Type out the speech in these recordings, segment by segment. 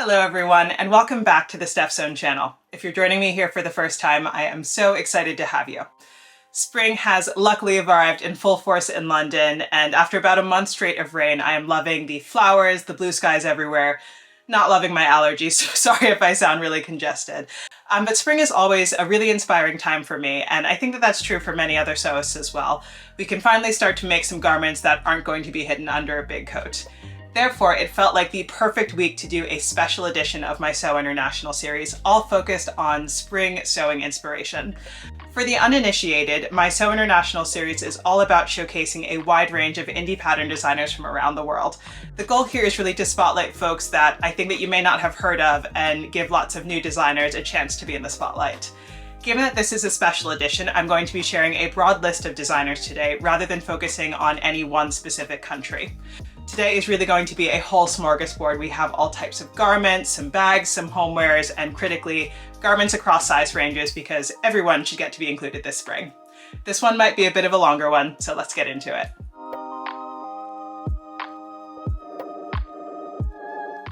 Hello everyone, and welcome back to the Steph Zone channel. If you're joining me here for the first time, I am so excited to have you. Spring has luckily arrived in full force in London, and after about a month straight of rain, I am loving the flowers, the blue skies everywhere, not loving my allergies, so sorry if I sound really congested. But spring is always a really inspiring time for me, and I think that that's true for many other sewists as well. We can finally start to make some garments that aren't going to be hidden under a big coat. Therefore, it felt like the perfect week to do a special edition of my Sew International series, all focused on spring sewing inspiration. For the uninitiated, my Sew International series is all about showcasing a wide range of indie pattern designers from around the world. The goal here is really to spotlight folks that I think that you may not have heard of and give lots of new designers a chance to be in the spotlight. Given that this is a special edition, I'm going to be sharing a broad list of designers today rather than focusing on any one specific country. Today is really going to be a whole smorgasbord. We have all types of garments, some bags, some homewares, and critically, garments across size ranges because everyone should get to be included this spring. This one might be a bit of a longer one, so let's get into it.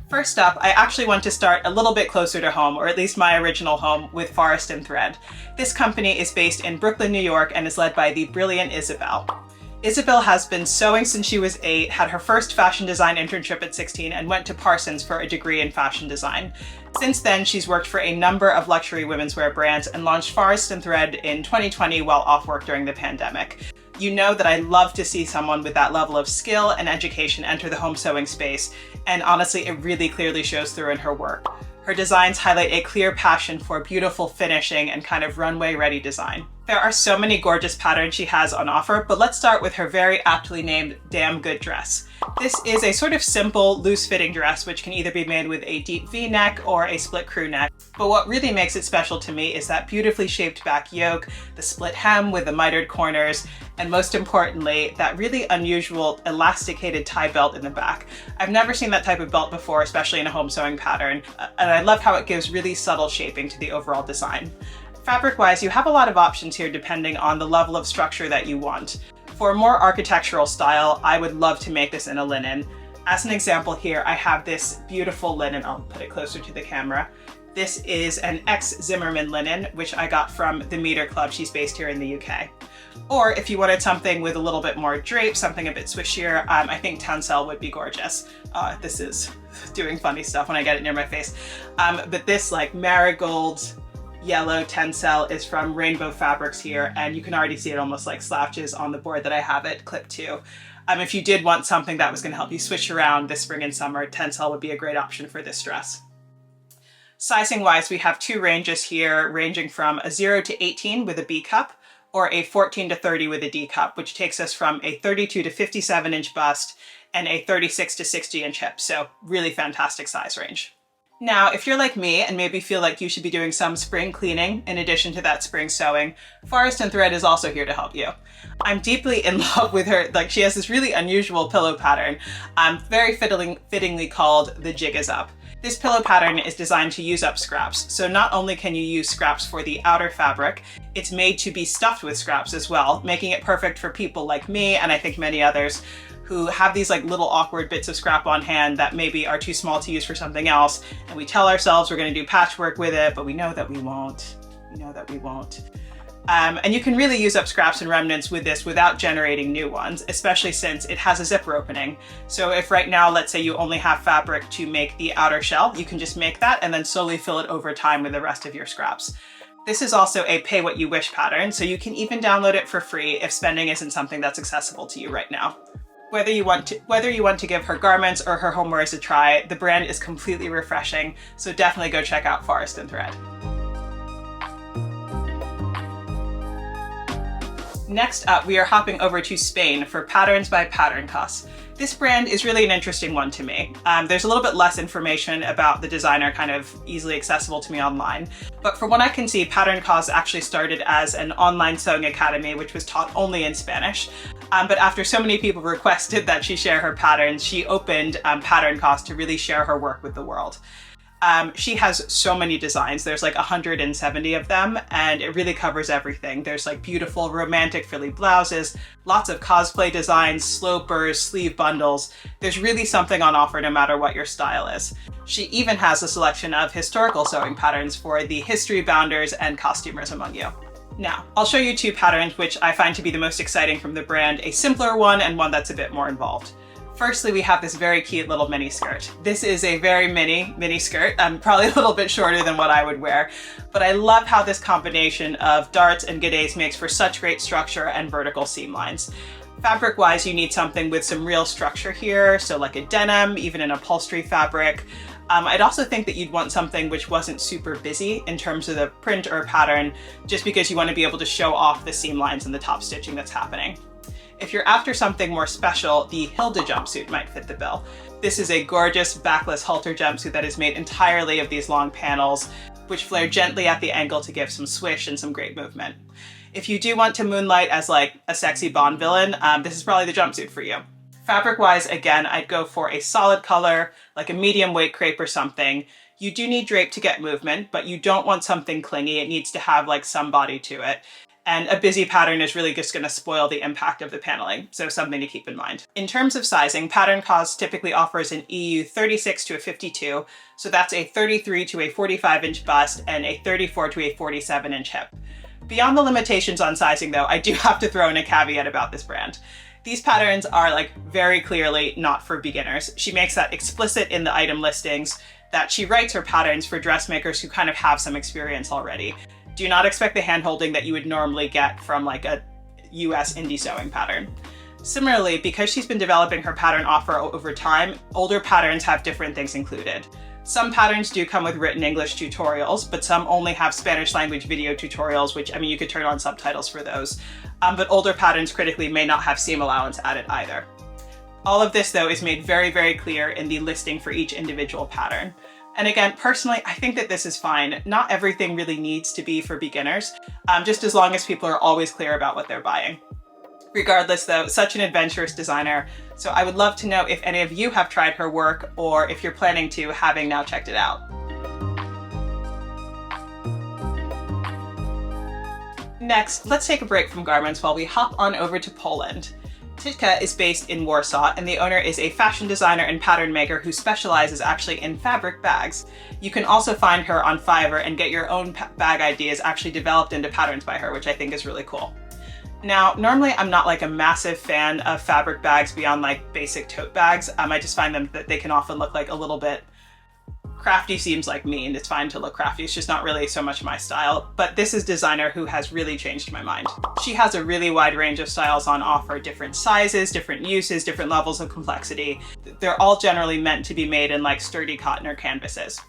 First up, I actually want to start a little bit closer to home, or at least my original home, with Forest & Thread. This company is based in Brooklyn, New York, and is led by the brilliant Isabel. Isabel has been sewing since she was 8, had her first fashion design internship at 16, and went to Parsons for a degree in fashion design. Since then, she's worked for a number of luxury women's wear brands and launched Forest & Thread in 2020 while off work during the pandemic. You know that I love to see someone with that level of skill and education enter the home sewing space, and honestly, it really clearly shows through in her work. Her designs highlight a clear passion for beautiful finishing and kind of runway-ready design. There are so many gorgeous patterns she has on offer, but let's start with her very aptly named Damn Good dress. This is a sort of simple, loose-fitting dress which can either be made with a deep V-neck or a split crew neck. But what really makes it special to me is that beautifully shaped back yoke, the split hem with the mitered corners, and most importantly, that really unusual elasticated tie belt in the back. I've never seen that type of belt before, especially in a home sewing pattern, and I love how it gives really subtle shaping to the overall design. Fabric-wise, you have a lot of options here depending on the level of structure that you want. For a more architectural style, I would love to make this in a linen. As an example here, I have this beautiful linen. I'll put it closer to the camera. This is an ex-Zimmermann linen, which I got from the Meter Club. She's based here in the UK. Or if you wanted something with a little bit more drape, something a bit swishier, I think Tencel would be gorgeous. This is doing funny stuff when I get it near my face. But this like marigold yellow Tencel is from Rainbow Fabrics here, and you can already see it almost like slouches on the board that I have it clipped to. If you did want something that was going to help you swish around this spring and summer, Tencel would be a great option for this dress. Sizing wise, we have two ranges here ranging from a 0 to 18 with a B cup, or a 14 to 30 with a D cup, which takes us from a 32 to 57 inch bust and a 36 to 60 inch hip. So really fantastic size range. Now, if you're like me and maybe feel like you should be doing some spring cleaning in addition to that spring sewing, Forest & Thread is also here to help you. I'm deeply in love with her. Like, she has this really unusual pillow pattern, very fittingly called the Jig Is Up. This pillow pattern is designed to use up scraps, so not only can you use scraps for the outer fabric, it's made to be stuffed with scraps as well, making it perfect for people like me, and I think many others, who have these like little awkward bits of scrap on hand that maybe are too small to use for something else, and we tell ourselves we're going to do patchwork with it, but we know that we won't. We know that we won't. And you can really use up scraps and remnants with this without generating new ones, especially since it has a zipper opening. So if right now, let's say you only have fabric to make the outer shell, you can just make that and then slowly fill it over time with the rest of your scraps. This is also a pay what you wish pattern, so you can even download it for free if spending isn't something that's accessible to you right now. Whether you want to give her garments or her homewares a try, the brand is completely refreshing, so definitely go check out Forest & Thread. Next up, we are hopping over to Spain for Patterns by Patterncuss. This brand is really an interesting one to me. There's a little bit less information about the designer kind of easily accessible to me online. But from what I can see, Patterncuss actually started as an online sewing academy, which was taught only in Spanish. But after so many people requested that she share her patterns, she opened Patterncuss to really share her work with the world. She has so many designs. There's like 170 of them, and it really covers everything. There's like beautiful romantic frilly blouses, lots of cosplay designs, slopers, sleeve bundles. There's really something on offer no matter what your style is. She even has a selection of historical sewing patterns for the history bounders and costumers among you. Now, I'll show you two patterns which I find to be the most exciting from the brand, a simpler one and one that's a bit more involved. Firstly, we have this very cute little mini skirt. This is a very mini skirt, probably a little bit shorter than what I would wear, but I love how this combination of darts and guedés makes for such great structure and vertical seam lines. Fabric-wise, you need something with some real structure here, so like a denim, even an upholstery fabric. I'd also think that you'd want something which wasn't super busy in terms of the print or pattern, just because you want to be able to show off the seam lines and the top stitching that's happening. If you're after something more special, the Hilda jumpsuit might fit the bill. This is a gorgeous backless halter jumpsuit that is made entirely of these long panels, which flare gently at the ankle to give some swish and some great movement. If you do want to moonlight as like a sexy Bond villain, this is probably the jumpsuit for you. Fabric-wise, again, I'd go for a solid color, like a medium weight crepe or something. You do need drape to get movement, but you don't want something clingy. It needs to have like some body to it. And a busy pattern is really just going to spoil the impact of the paneling, so something to keep in mind. In terms of sizing, Patterncuss typically offers an EU 36 to a 52, so that's a 33 to a 45-inch bust and a 34 to a 47-inch hip. Beyond the limitations on sizing though, I do have to throw in a caveat about this brand. These patterns are like very clearly not for beginners. She makes that explicit in the item listings that she writes her patterns for dressmakers who kind of have some experience already. Do not expect the hand-holding that you would normally get from like a US indie sewing pattern. Similarly, because she's been developing her pattern offer over time, older patterns have different things included. Some patterns do come with written English tutorials, but some only have Spanish language video tutorials, which, I mean, you could turn on subtitles for those. But older patterns critically may not have seam allowance added either. All of this though is made very clear in the listing for each individual pattern. And again, personally, I think that this is fine. Not everything really needs to be for beginners, just as long as people are always clear about what they're buying. Regardless though, such an adventurous designer, so I would love to know if any of you have tried her work or if you're planning to, having now checked it out. Next, let's take a break from garments while we hop on over to Poland. Tatka is based in Warsaw, and the owner is a fashion designer and pattern maker who specializes actually in fabric bags. You can also find her on Fiverr and get your own bag ideas actually developed into patterns by her, which I think is really cool. Now, normally I'm not like a massive fan of fabric bags beyond like basic tote bags. I just find them that they can often look like a little bit crafty. Seems like me, and it's fine to look crafty. It's just not really so much my style. But this is a designer who has really changed my mind. She has a really wide range of styles on offer, different sizes, different uses, different levels of complexity. They're all generally meant to be made in like sturdy cotton or canvases.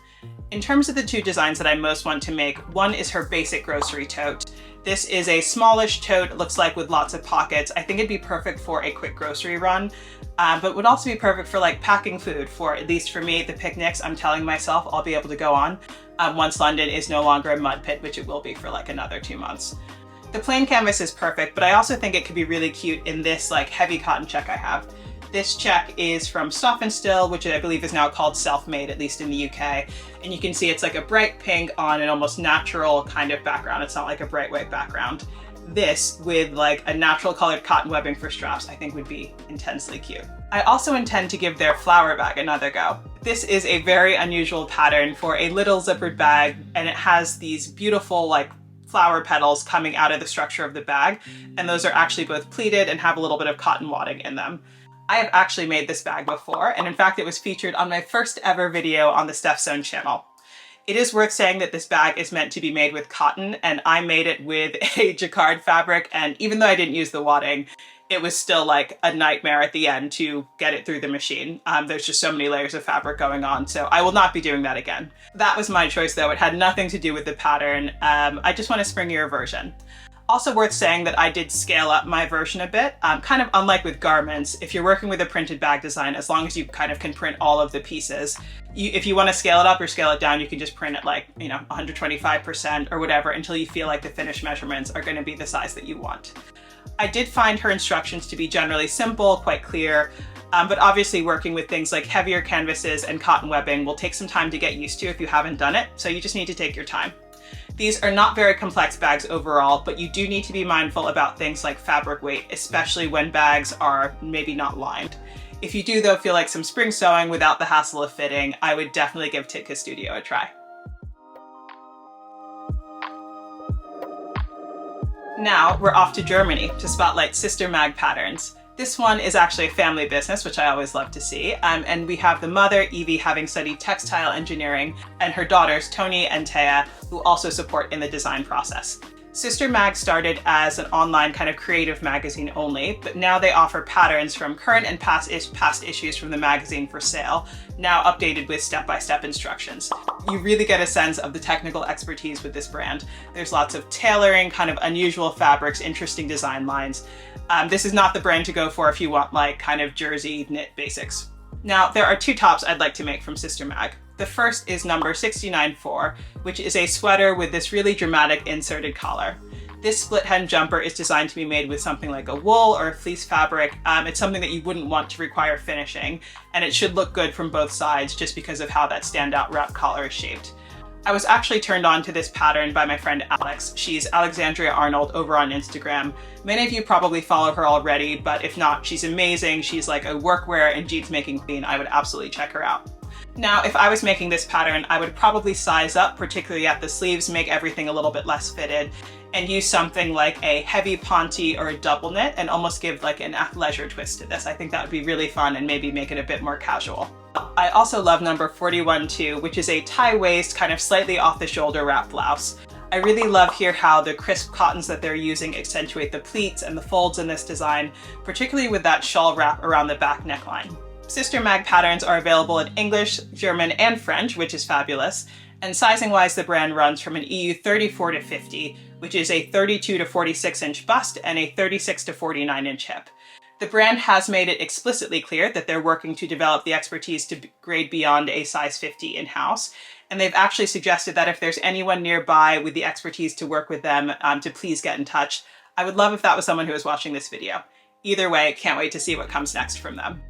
In terms of the two designs that I most want to make, one is her basic grocery tote. This is a smallish tote, it looks like, with lots of pockets. I think it'd be perfect for a quick grocery run, but would also be perfect for like packing food for, at least for me, the picnics I'm telling myself I'll be able to go on once London is no longer a mud pit, which it will be for like another 2 months. The plain canvas is perfect, but I also think it could be really cute in this like heavy cotton check I have. This check is from Stop and Still, which I believe is now called Self-Made, at least in the UK. And you can see it's like a bright pink on an almost natural kind of background. It's not like a bright white background. This, with like a natural colored cotton webbing for straps, I think would be intensely cute. I also intend to give their flower bag another go. This is a very unusual pattern for a little zippered bag, and it has these beautiful like flower petals coming out of the structure of the bag. And those are actually both pleated and have a little bit of cotton wadding in them. I have actually made this bag before, and in fact it was featured on my first ever video on the Steph Sewn channel. It is worth saying that this bag is meant to be made with cotton, and I made it with a jacquard fabric, and even though I didn't use the wadding, it was still like a nightmare at the end to get it through the machine. There's just so many layers of fabric going on, so I will not be doing that again. That was my choice though, it had nothing to do with the pattern. I just want a springier version. Also worth saying that I did scale up my version a bit. Kind of unlike with garments, if you're working with a printed bag design, as long as you kind of can print all of the pieces, if you want to scale it up or scale it down, you can just print it like, 125% or whatever until you feel like the finished measurements are going to be the size that you want. I did find her instructions to be generally simple, quite clear, but obviously working with things like heavier canvases and cotton webbing will take some time to get used to if you haven't done it, so you just need to take your time. These are not very complex bags overall, but you do need to be mindful about things like fabric weight, especially when bags are maybe not lined. If you do though feel like some spring sewing without the hassle of fitting, I would definitely give Tatka Studio a try. Now we're off to Germany to spotlight Sister Mag Patterns. This one is actually a family business, which I always love to see. And we have the mother, Evie, having studied textile engineering, and her daughters, Tony and Taya, who also support in the design process. Sister Mag started as an online kind of creative magazine only, but now they offer patterns from current and past issues from the magazine for sale, now updated with step-by-step instructions. You really get a sense of the technical expertise with this brand. There's lots of tailoring, kind of unusual fabrics, interesting design lines. This is not the brand to go for if you want like kind of jersey knit basics. Now, there are two tops I'd like to make from Sister Mag. The first is number 69-4, which is a sweater with this really dramatic inserted collar. This split hem jumper is designed to be made with something like a wool or a fleece fabric. It's something that you wouldn't want to require finishing, and it should look good from both sides just because of how that standout wrap collar is shaped. I was actually turned on to this pattern by my friend Alex. She's Alexandria Arnold over on Instagram. Many of you probably follow her already, but if not, she's amazing. She's like a workwear and jeans making queen. I would absolutely check her out. Now, if I was making this pattern, I would probably size up, particularly at the sleeves, make everything a little bit less fitted, and use something like a heavy ponte or a double knit and almost give like an athleisure twist to this. I think that would be really fun and maybe make it a bit more casual. I also love number 41-2, which is a tie waist, kind of slightly off the shoulder wrap blouse. I really love here how the crisp cottons that they're using accentuate the pleats and the folds in this design, particularly with that shawl wrap around the back neckline. Sister Mag patterns are available in English, German, and French, which is fabulous. And sizing-wise, the brand runs from an EU 34 to 50, which is a 32 to 46 inch bust and a 36 to 49 inch hip. The brand has made it explicitly clear that they're working to develop the expertise to grade beyond a size 50 in-house. And they've actually suggested that if there's anyone nearby with the expertise to work with them, to please get in touch. I would love if that was someone who was watching this video. Either way, can't wait to see what comes next from them.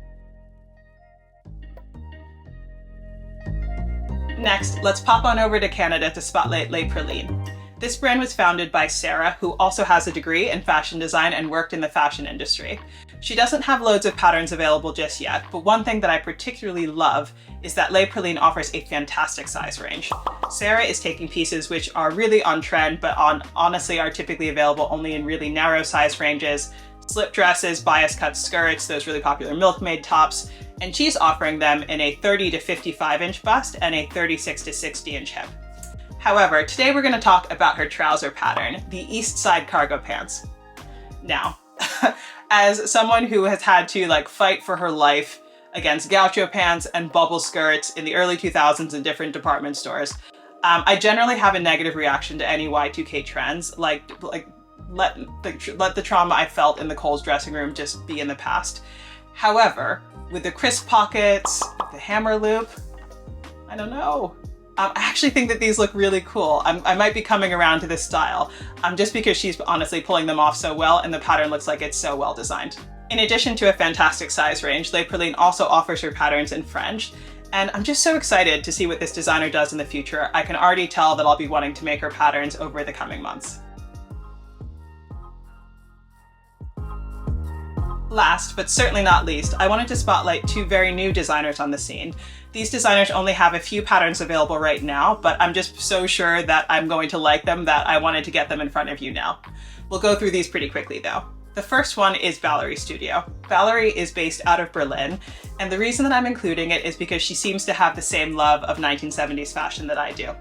Next, let's pop on over to Canada to spotlight Les Pralines. This brand was founded by Sarah, who also has a degree in fashion design and worked in the fashion industry. She doesn't have loads of patterns available just yet, but one thing that I particularly love is that Les Pralines offers a fantastic size range. Sarah is taking pieces which are really on trend, but honestly are typically available only in really narrow size ranges, slip dresses, bias cut skirts, those really popular milkmaid tops, and she's offering them in a 30 to 55 inch bust and a 36 to 60 inch hip. However, today we're going to talk about her trouser pattern, the East Side cargo pants. Now, as someone who has had to like fight for her life against gaucho pants and bubble skirts in the early 2000s in different department stores, I generally have a negative reaction to any Y2K trends, let the trauma I felt in the Kohl's dressing room just be in the past. However, with the crisp pockets, the hammer loop, I don't know. I actually think that these look really cool. I might be coming around to this style, just because she's honestly pulling them off so well and the pattern looks like it's so well designed. In addition to a fantastic size range, Les Pralines also offers her patterns in French, and I'm just so excited to see what this designer does in the future. I can already tell that I'll be wanting to make her patterns over the coming months. Last, but certainly not least, I wanted to spotlight two very new designers on the scene. These designers only have a few patterns available right now, but I'm just so sure that I'm going to like them that I wanted to get them in front of you now. We'll go through these pretty quickly though. The first one is Valerie Studio. Valerie is based out of Berlin, and the reason that I'm including it is because she seems to have the same love of 1970s fashion that I do.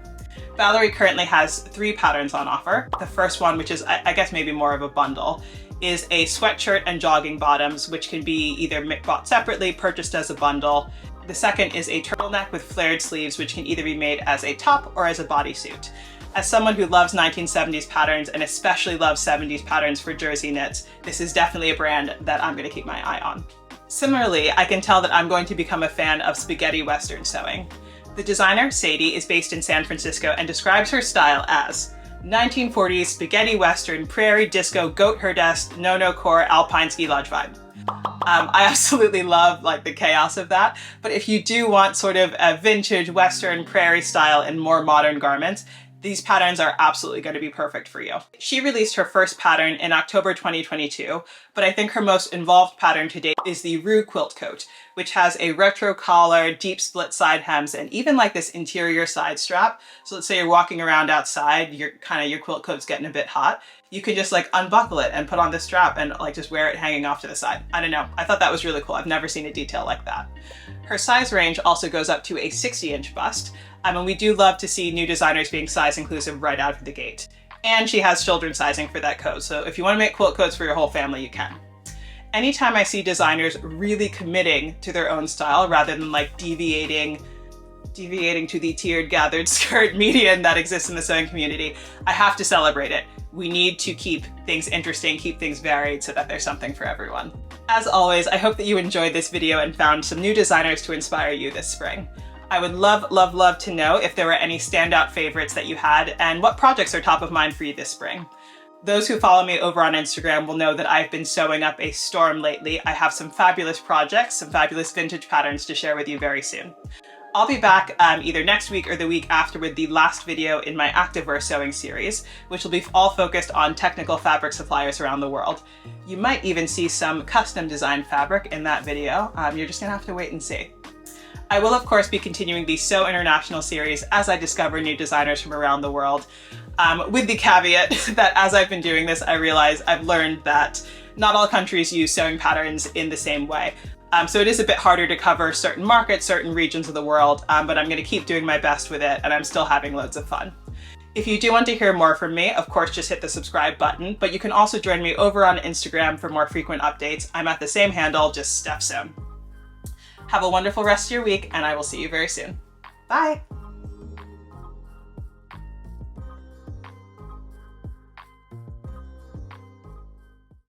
Valerie currently has 3 patterns on offer. The first one, which is I guess maybe more of a bundle, is a sweatshirt and jogging bottoms, which can be either bought separately, purchased as a bundle. The second is a turtleneck with flared sleeves, which can either be made as a top or as a bodysuit. As someone who loves 1970s patterns and especially loves 70s patterns for jersey knits, this is definitely a brand that I'm going to keep my eye on. Similarly, I can tell that I'm going to become a fan of spaghetti western sewing. The designer, Sadie, is based in San Francisco and describes her style as 1940s spaghetti western, prairie disco, goat herdesque, no core, alpine ski lodge vibe. I absolutely love like the chaos of that, but if you do want sort of a vintage western prairie style in more modern garments, these patterns are absolutely going to be perfect for you. She released her first pattern in October 2022, but I think her most involved pattern to date is the Rue quilt coat, which has a retro collar, deep split side hems, and even like this interior side strap. So let's say you're walking around outside, your quilt coat's getting a bit hot. You can just like unbuckle it and put on the strap and like just wear it hanging off to the side. I don't know. I thought that was really cool. I've never seen a detail like that. Her size range also goes up to a 60-inch bust. And we do love to see new designers being size inclusive right out of the gate. And she has children's sizing for that coat. So if you want to make quilt coats for your whole family, you can. Anytime I see designers really committing to their own style rather than like deviating to the tiered gathered skirt median that exists in the sewing community, I have to celebrate it. We need to keep things interesting, keep things varied so that there's something for everyone. As always, I hope that you enjoyed this video and found some new designers to inspire you this spring. I would love to know if there were any standout favorites that you had and what projects are top of mind for you this spring. Those who follow me over on Instagram will know that I've been sewing up a storm lately. I have some fabulous projects, some fabulous vintage patterns to share with you very soon. I'll be back either next week or the week after with the last video in my activewear sewing series, which will be all focused on technical fabric suppliers around the world. You might even see some custom designed fabric in that video. You're just gonna have to wait and see. I will, of course, be continuing the Sew International series as I discover new designers from around the world, with the caveat that as I've been doing this, I realize I've learned that not all countries use sewing patterns in the same way. So it is a bit harder to cover certain markets, certain regions of the world, but I'm going to keep doing my best with it, and I'm still having loads of fun. If you do want to hear more from me, of course, just hit the subscribe button, but you can also join me over on Instagram for more frequent updates. I'm at the same handle, just Steph Sewn. Have a wonderful rest of your week, and I will see you very soon. Bye!